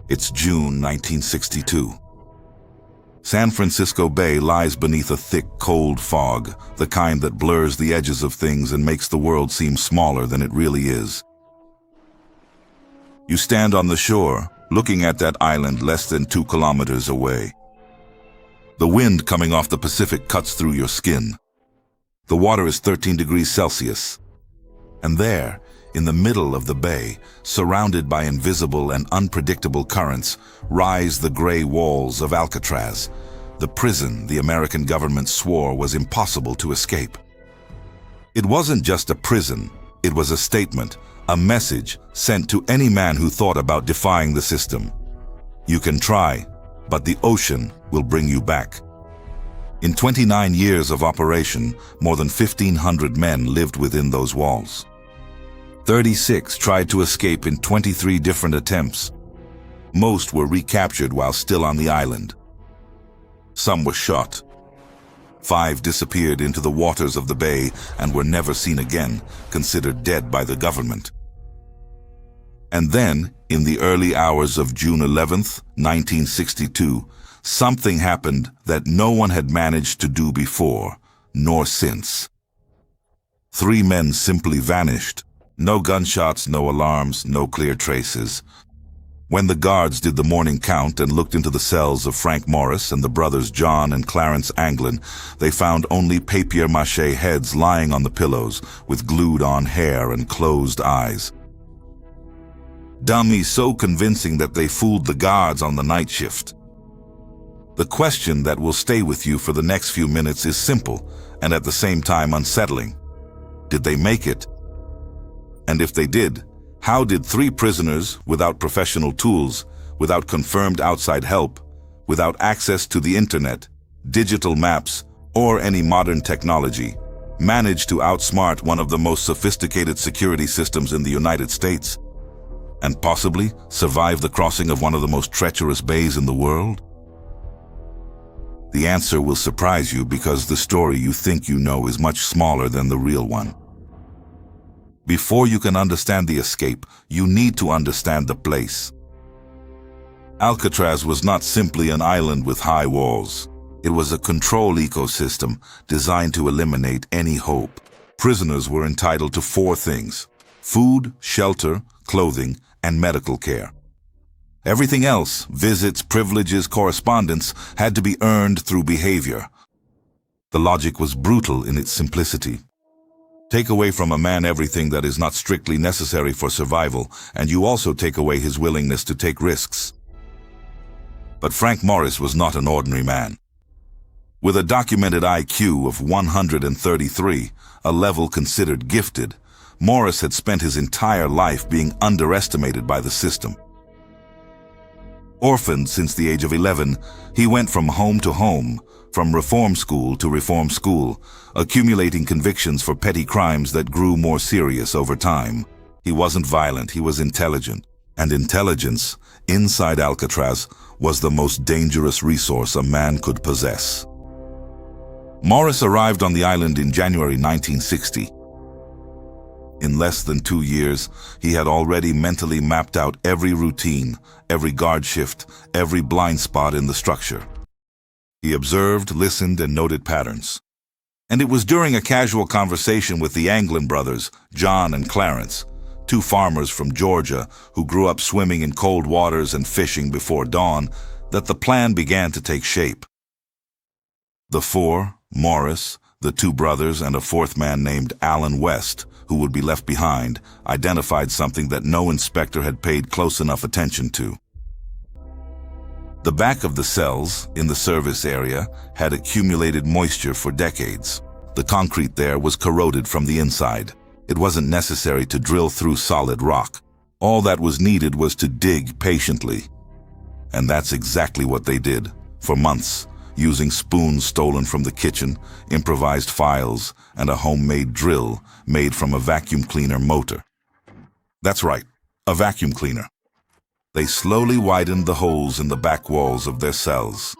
It's June 1962. San Francisco Bay lies beneath a thick, cold fog, the kind that blurs the edges of things and makes the world seem smaller than it really is. You stand on the shore, looking at that island less than 2 kilometers away. The wind coming off the Pacific cuts through your skin. The water is 13 degrees Celsius. And there, in the middle of the bay, surrounded by invisible and unpredictable currents, rise the gray walls of Alcatraz, the prison the American government swore was impossible to escape. It wasn't just a prison, it was a statement, a message sent to any man who thought about defying the system. You can try, but the ocean will bring you back. In 29 years of operation, more than 1,500 men lived within those walls. 36 tried to escape in 23 different attempts. Most were recaptured while still on the island. Some were shot. 5 disappeared into the waters of the bay and were never seen again, considered dead by the government. And then, in the early hours of June 11th, 1962, something happened that no one had managed to do before, nor since. 3 men simply vanished. No gunshots, no alarms, no clear traces. When the guards did the morning count and looked into the cells of Frank Morris and the brothers John and Clarence Anglin, they found only papier-mâché heads lying on the pillows with glued-on hair and closed eyes. Dummies so convincing that they fooled the guards on the night shift. The question that will stay with you for the next few minutes is simple and at the same time unsettling. Did they make it? And if they did, how did 3 prisoners without professional tools, without confirmed outside help, without access to the internet, digital maps, or any modern technology, manage to outsmart one of the most sophisticated security systems in the United States, and possibly survive the crossing of one of the most treacherous bays in the world? The answer will surprise you because the story you think you know is much smaller than the real one. Before you can understand the escape, you need to understand the place. Alcatraz was not simply an island with high walls. It was a control ecosystem designed to eliminate any hope. Prisoners were entitled to 4 things: food, shelter, clothing, and medical care. Everything else, visits, privileges, correspondence, had to be earned through behavior. The logic was brutal in its simplicity. Take away from a man everything that is not strictly necessary for survival, and you also take away his willingness to take risks. But Frank Morris was not an ordinary man. With a documented IQ of 133, a level considered gifted, Morris had spent his entire life being underestimated by the system. Orphaned since the age of 11, he went from home to home, from reform school to reform school, accumulating convictions for petty crimes that grew more serious over time. He wasn't violent, he was intelligent. And intelligence, inside Alcatraz, was the most dangerous resource a man could possess. Morris arrived on the island in January 1960. In less than 2 years, he had already mentally mapped out every routine, every guard shift, every blind spot in the structure. He observed, listened, and noted patterns. And it was during a casual conversation with the Anglin brothers, John and Clarence, 2 farmers from Georgia who grew up swimming in cold waters and fishing before dawn, that the plan began to take shape. The 4, Morris, the 2 brothers, and a 4th man named Alan West, who would be left behind, identified something that no inspector had paid close enough attention to. The back of the cells, in the service area, had accumulated moisture for decades. The concrete there was corroded from the inside. It wasn't necessary to drill through solid rock. All that was needed was to dig patiently. And that's exactly what they did, for months, using spoons stolen from the kitchen, improvised files, and a homemade drill made from a vacuum cleaner motor. That's right, a vacuum cleaner. They slowly widened the holes in the back walls of their cells.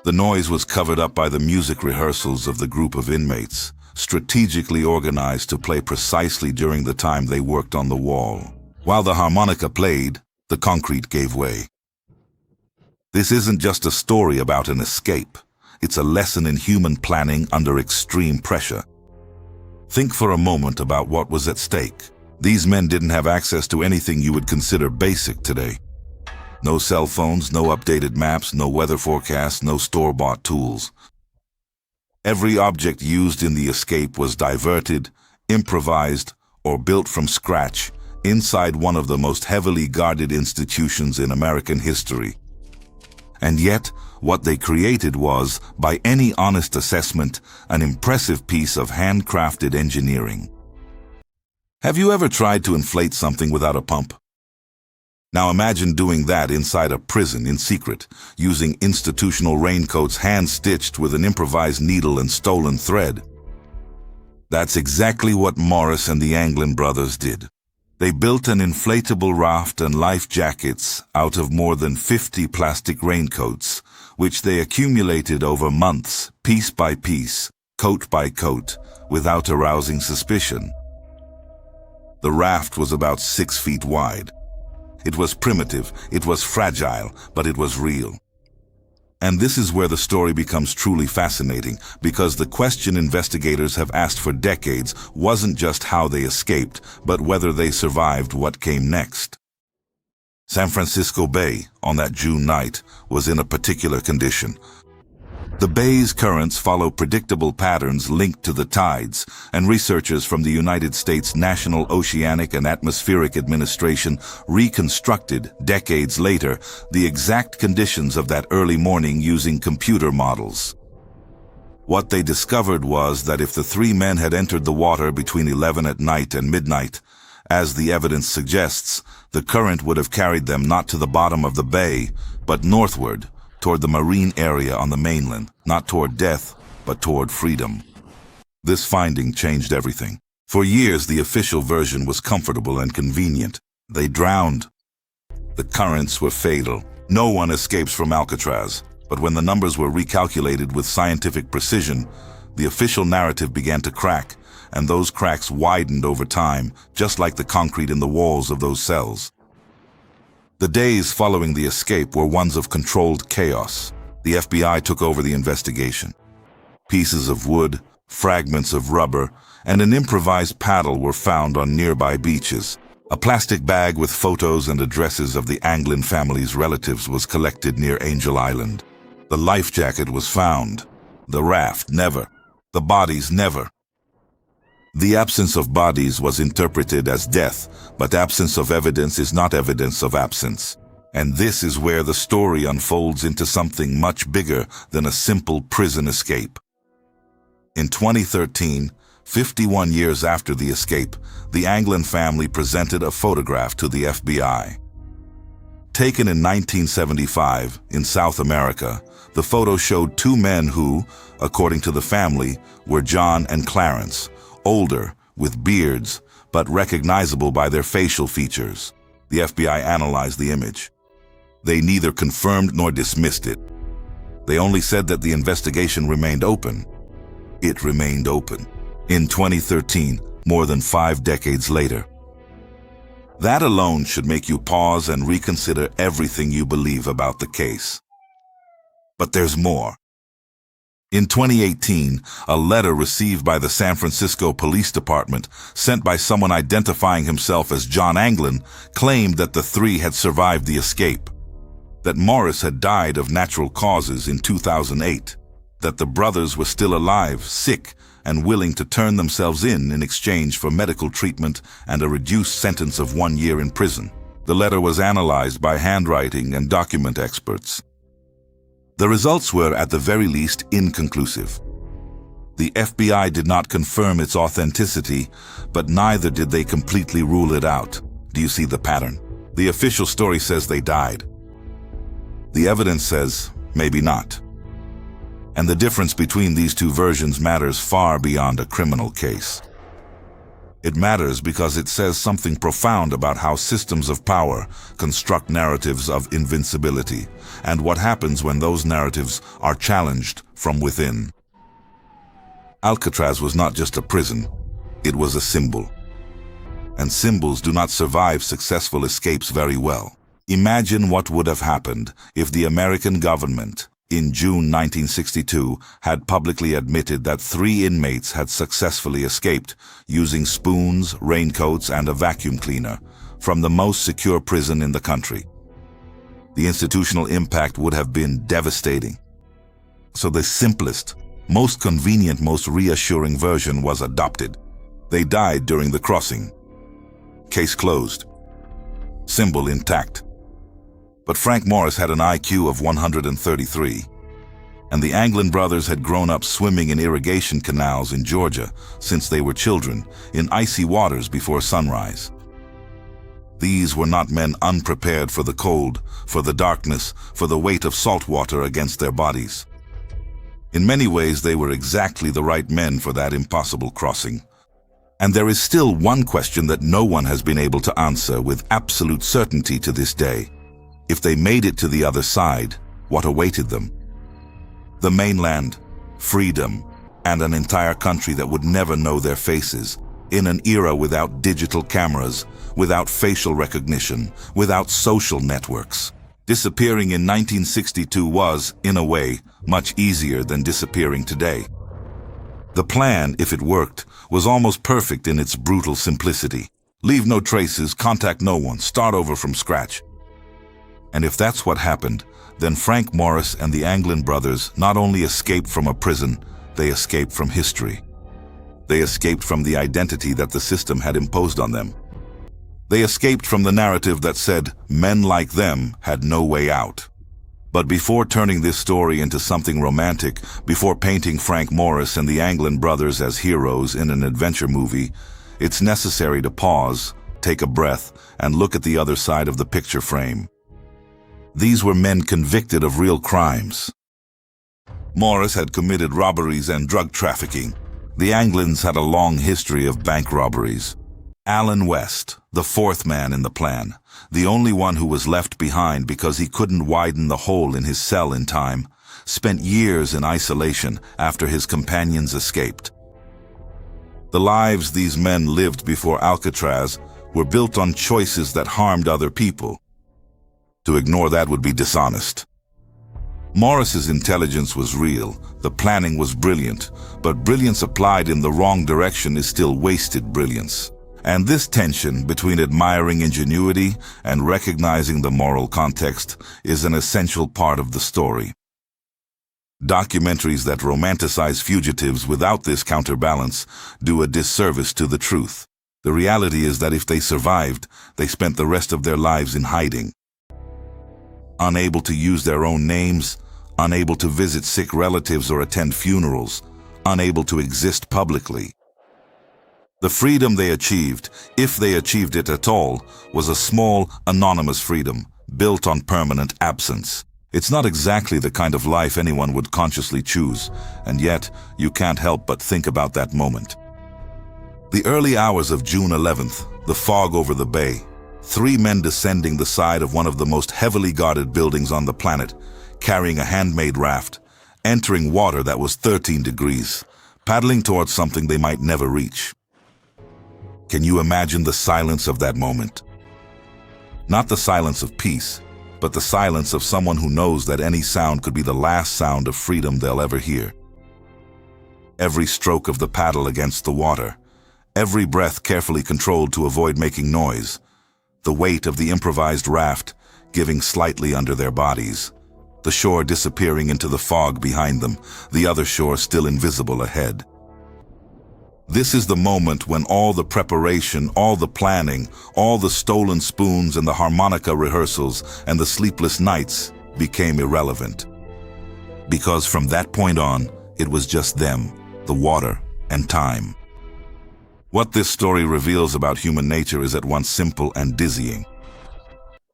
The noise was covered up by the music rehearsals of the group of inmates, strategically organized to play precisely during the time they worked on the wall. While the harmonica played, the concrete gave way. This isn't just a story about an escape. It's a lesson in human planning under extreme pressure. Think for a moment about what was at stake. These men didn't have access to anything you would consider basic today. No cell phones, no updated maps, no weather forecasts, no store-bought tools. Every object used in the escape was diverted, improvised, or built from scratch inside one of the most heavily guarded institutions in American history. And yet, what they created was, by any honest assessment, an impressive piece of handcrafted engineering. Have you ever tried to inflate something without a pump? Now imagine doing that inside a prison in secret, using institutional raincoats hand-stitched with an improvised needle and stolen thread. That's exactly what Morris and the Anglin brothers did. They built an inflatable raft and life jackets out of more than 50 plastic raincoats, which they accumulated over months, piece by piece, coat by coat, without arousing suspicion. The raft was about 6 feet wide. It was primitive, it was fragile, but it was real. And this is where the story becomes truly fascinating, because the question investigators have asked for decades wasn't just how they escaped, but whether they survived what came next. San Francisco Bay, on that June night, was in a particular condition. The bay's currents follow predictable patterns linked to the tides, and researchers from the United States National Oceanic and Atmospheric Administration reconstructed, decades later, the exact conditions of that early morning using computer models. What they discovered was that if the 3 men had entered the water between 11 at night and midnight, as the evidence suggests, the current would have carried them not to the bottom of the bay, but northward, toward the marine area on the mainland, not toward death, but toward freedom. This finding changed everything. For years, the official version was comfortable and convenient. They drowned. The currents were fatal. No one escapes from Alcatraz. But when the numbers were recalculated with scientific precision, the official narrative began to crack, and those cracks widened over time, just like the concrete in the walls of those cells. The days following the escape were ones of controlled chaos. The FBI took over the investigation. Pieces of wood, fragments of rubber, and an improvised paddle were found on nearby beaches. A plastic bag with photos and addresses of the Anglin family's relatives was collected near Angel Island. The life jacket was found. The raft, never. The bodies, never. The absence of bodies was interpreted as death, but absence of evidence is not evidence of absence. And this is where the story unfolds into something much bigger than a simple prison escape. In 2013, 51 years after the escape, the Anglin family presented a photograph to the FBI. Taken in 1975 in South America, the photo showed 2 men who, according to the family, were John and Clarence, older, with beards, but recognizable by their facial features. The FBI analyzed the image. They neither confirmed nor dismissed it. They only said that the investigation remained open. It remained open. In 2013, more than 5 decades later. That alone should make you pause and reconsider everything you believe about the case. But there's more. In 2018, a letter received by the San Francisco Police Department, sent by someone identifying himself as John Anglin, claimed that the 3 had survived the escape, that Morris had died of natural causes in 2008, that the brothers were still alive, sick, and willing to turn themselves in exchange for medical treatment and a reduced sentence of 1 year in prison. The letter was analyzed by handwriting and document experts. The results were, at the very least, inconclusive. The FBI did not confirm its authenticity, but neither did they completely rule it out. Do you see the pattern? The official story says they died. The evidence says, maybe not. And the difference between these 2 versions matters far beyond a criminal case. It matters because it says something profound about how systems of power construct narratives of invincibility, and what happens when those narratives are challenged from within. Alcatraz was not just a prison, it was a symbol. And symbols do not survive successful escapes very well. Imagine what would have happened if the American government, in June 1962, had publicly admitted that 3 inmates had successfully escaped using spoons, raincoats, and a vacuum cleaner from the most secure prison in the country. The institutional impact would have been devastating. So the simplest, most convenient, most reassuring version was adopted. They died during the crossing. Case closed. Symbol intact. But Frank Morris had an IQ of 133, and the Anglin brothers had grown up swimming in irrigation canals in Georgia since they were children, in icy waters before sunrise. These were not men unprepared for the cold, for the darkness, for the weight of salt water against their bodies. In many ways, they were exactly the right men for that impossible crossing. And there is still one question that no one has been able to answer with absolute certainty to this day. If they made it to the other side, what awaited them? The mainland, freedom, and an entire country that would never know their faces, in an era without digital cameras, without facial recognition, without social networks. Disappearing in 1962 was, in a way, much easier than disappearing today. The plan, if it worked, was almost perfect in its brutal simplicity. Leave no traces, contact no one, start over from scratch. And if that's what happened, then Frank Morris and the Anglin brothers not only escaped from a prison, they escaped from history. They escaped from the identity that the system had imposed on them. They escaped from the narrative that said men like them had no way out. But before turning this story into something romantic, before painting Frank Morris and the Anglin brothers as heroes in an adventure movie, it's necessary to pause, take a breath, and look at the other side of the picture frame. These were men convicted of real crimes. Morris had committed robberies and drug trafficking. The Anglins had a long history of bank robberies. Allen West, the 4th man in the plan, the only one who was left behind because he couldn't widen the hole in his cell in time, spent years in isolation after his companions escaped. The lives these men lived before Alcatraz were built on choices that harmed other people. To ignore that would be dishonest. Morris's intelligence was real, the planning was brilliant, but brilliance applied in the wrong direction is still wasted brilliance. And this tension between admiring ingenuity and recognizing the moral context is an essential part of the story. Documentaries that romanticize fugitives without this counterbalance do a disservice to the truth. The reality is that if they survived, they spent the rest of their lives in hiding. Unable to use their own names, unable to visit sick relatives or attend funerals, unable to exist publicly. The freedom they achieved, if they achieved it at all, was a small, anonymous freedom, built on permanent absence. It's not exactly the kind of life anyone would consciously choose, and yet you can't help but think about that moment. The early hours of June 11th, the fog over the bay, 3 men descending the side of one of the most heavily guarded buildings on the planet, carrying a handmade raft, entering water that was 13 degrees, paddling towards something they might never reach. Can you imagine the silence of that moment? Not the silence of peace, but the silence of someone who knows that any sound could be the last sound of freedom they'll ever hear. Every stroke of the paddle against the water, every breath carefully controlled to avoid making noise, the weight of the improvised raft giving slightly under their bodies, the shore disappearing into the fog behind them, the other shore still invisible ahead. This is the moment when all the preparation, all the planning, all the stolen spoons and the harmonica rehearsals and the sleepless nights became irrelevant. Because from that point on, it was just them, the water, and time. What this story reveals about human nature is at once simple and dizzying.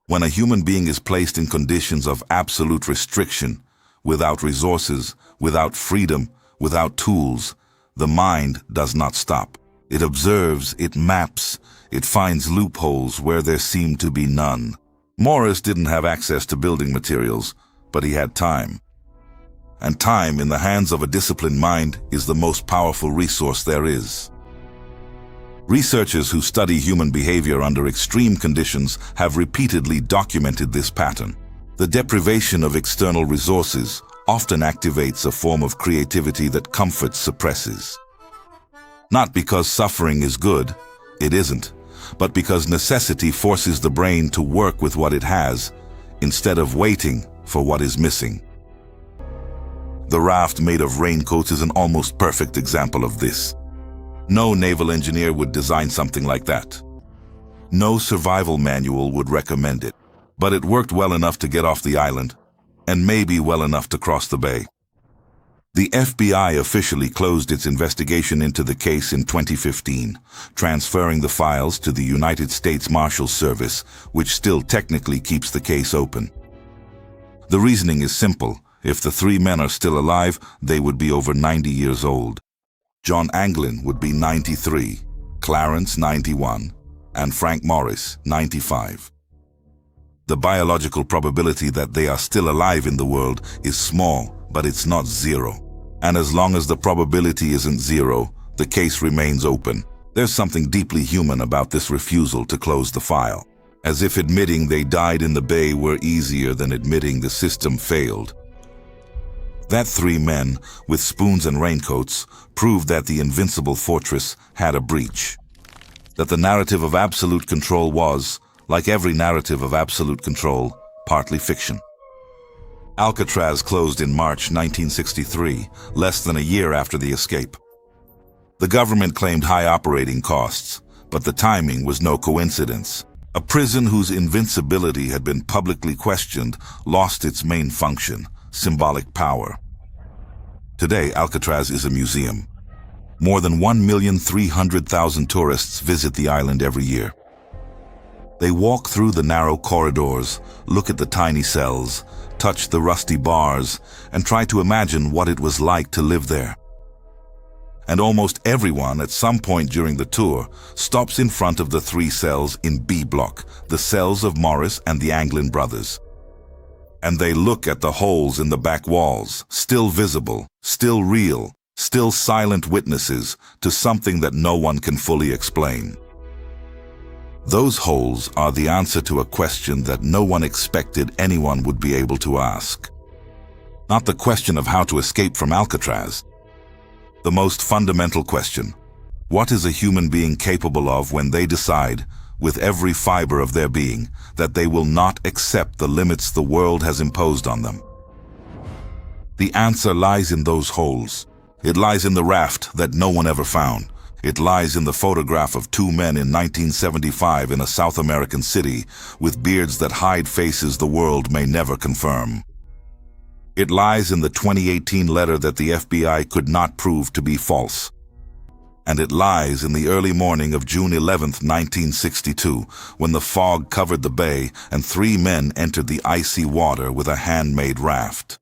When a human being is placed in conditions of absolute restriction, without resources, without freedom, without tools, the mind does not stop. It observes, it maps, it finds loopholes where there seem to be none. Morris didn't have access to building materials, but he had time. And time in the hands of a disciplined mind is the most powerful resource there is. Researchers who study human behavior under extreme conditions have repeatedly documented this pattern. The deprivation of external resources often activates a form of creativity that comfort suppresses. Not because suffering is good, it isn't, but because necessity forces the brain to work with what it has, instead of waiting for what is missing. The raft made of raincoats is an almost perfect example of this. No naval engineer would design something like that. No survival manual would recommend it, but it worked well enough to get off the island, and maybe well enough to cross the bay. The FBI officially closed its investigation into the case in 2015, transferring the files to the United States Marshals Service, which still technically keeps the case open. The reasoning is simple. If the three men are still alive, they would be over 90 years old. John Anglin would be 93, Clarence 91, and Frank Morris 95. The biological probability that they are still alive in the world is small, but it's not zero. And as long as the probability isn't zero, the case remains open. There's something deeply human about this refusal to close the file, as if admitting they died in the bay were easier than admitting the system failed. That three men, with spoons and raincoats, proved that the invincible fortress had a breach. That the narrative of absolute control was, like every narrative of absolute control, partly fiction. Alcatraz closed in March 1963, less than a year after the escape. The government claimed high operating costs, but the timing was no coincidence. A prison whose invincibility had been publicly questioned lost its main function, symbolic power. Today, Alcatraz is a museum. More than 1,300,000 tourists visit the island every year. They walk through the narrow corridors, look at the tiny cells, touch the rusty bars, and try to imagine what it was like to live there. And almost everyone at some point during the tour stops in front of the three cells in B block, the cells of Morris and the Anglin brothers. And they look at the holes in the back walls, still visible, still real, still silent witnesses to something that no one can fully explain. Those holes are the answer to a question that no one expected anyone would be able to ask. Not the question of how to escape from Alcatraz. The most fundamental question: what is a human being capable of when they decide, with every fiber of their being, that they will not accept the limits the world has imposed on them? The answer lies in those holes. It lies in the raft that no one ever found. It lies in the photograph of two men in 1975 in a South American city with beards that hide faces the world may never confirm. It lies in the 2018 letter that the FBI could not prove to be false. And it lies in the early morning of June 11, 1962, when the fog covered the bay and three men entered the icy water with a handmade raft.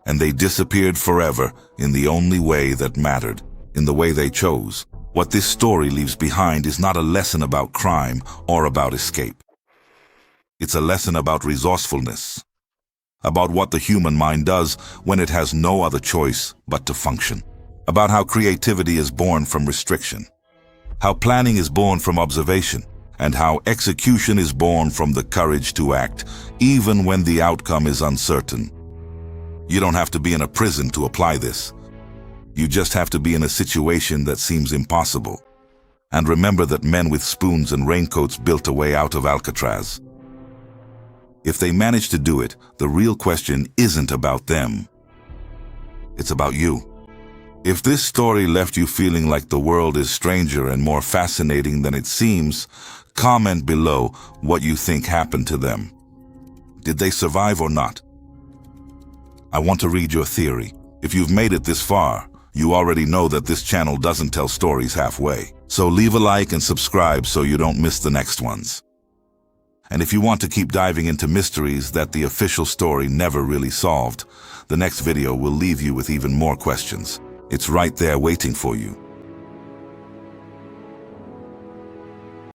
And they disappeared forever in the only way that mattered, in the way they chose. What this story leaves behind is not a lesson about crime or about escape. It's a lesson about resourcefulness, about what the human mind does when it has no other choice but to function. About how creativity is born from restriction, how planning is born from observation, and how execution is born from the courage to act, even when the outcome is uncertain. You don't have to be in a prison to apply this. You just have to be in a situation that seems impossible. And remember that men with spoons and raincoats built a way out of Alcatraz. If they manage to do it, the real question isn't about them. It's about you. If this story left you feeling like the world is stranger and more fascinating than it seems, comment below what you think happened to them. Did they survive or not? I want to read your theory. If you've made it this far, you already know that this channel doesn't tell stories halfway. So leave a like and subscribe so you don't miss the next ones. And if you want to keep diving into mysteries that the official story never really solved, the next video will leave you with even more questions. It's right there waiting for you.